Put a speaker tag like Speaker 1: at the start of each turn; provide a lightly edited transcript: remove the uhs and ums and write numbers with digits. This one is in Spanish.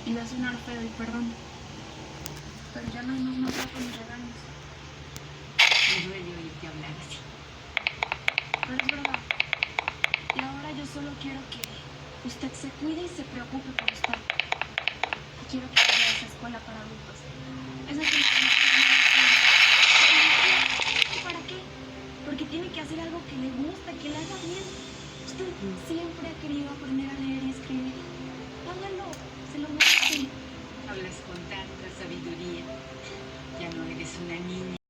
Speaker 1: Y va a sonar feo y perdón. Pero ya no hay más nada con mis regaños.
Speaker 2: Me duele oírte hablar así.
Speaker 1: Pero es verdad. Y ahora yo solo quiero que usted se cuide y se preocupe por usted. Y quiero que vaya a esa escuela para adultos. Esa es una ¿para qué? Porque tiene que hacer algo que le gusta, que le haga bien. Usted siempre ha querido aprender a leer y escribir. Hágalo, se lo merece.
Speaker 2: Hablas con tanta sabiduría. Ya no eres una niña.